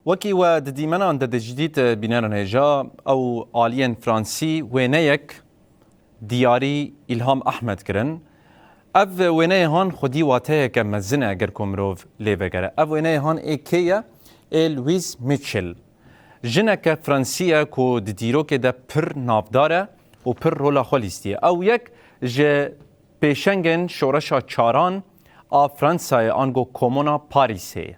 وكي وددي منا عند جديد بنانا هجا أو آليان فرنسي وينيك دياري إلهام أحمد كرن أف ويني هان خدي واتيه كمزنة أجركم روف ليفجرة أف ويني هان إيكيا لويس ميتشل جنك فرنسية كو ديرو كده بر نافدارة و بر رولا خالستية أو يك ج بيشنجن شورشا چاران آ فرنسا آنگو كومونا باريسي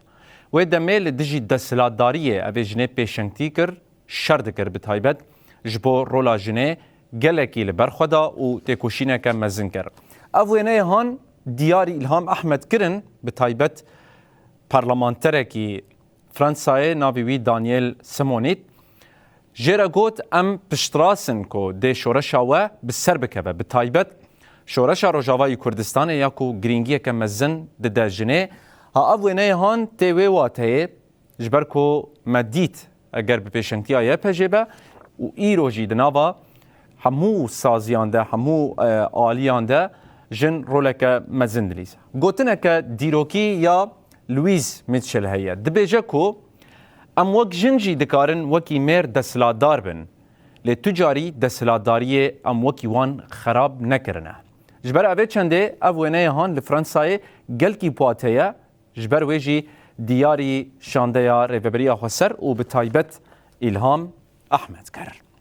و دميل دجي دسلاتدارية أبي جنه بيشنگتي كر شرد كر بتايبت جبو رولا جنه گلكي لبرخدا و تيكوشينه كمزن كر أفويني هان دياري إلهام أحمد كرن بتايبت برلمانتركي فرنساي نابيوي دانييل سيمونيت جيرا قوت أم بشتراسن كو دي شورشا و بالسر بكبه بتايبت شورشا روجاواي كردستان ياكو جرينجيه كمزن ددا جنه ها أفويني هان تيوي واتيه جبركو مديت اگر بپیشنگتی آیا پجیبه و ایروجی دنابا همو سازیان ده همو آلیان ده جن رولک مزندلیز گوتنه که دیروکی یا لویز میتشل هیا دبیجه کو ام وک جنجی دکارن وکی میر دسلادار بن لی تجاری دسلاداری ام وکی وان خراب نکرنه جبر اوه چنده اوینه هان لفرانسای گلکی پواتهیا جبر ویجی دیاری شانده یا ریوبریا خسر و بتایبت إلهام أحمد كرر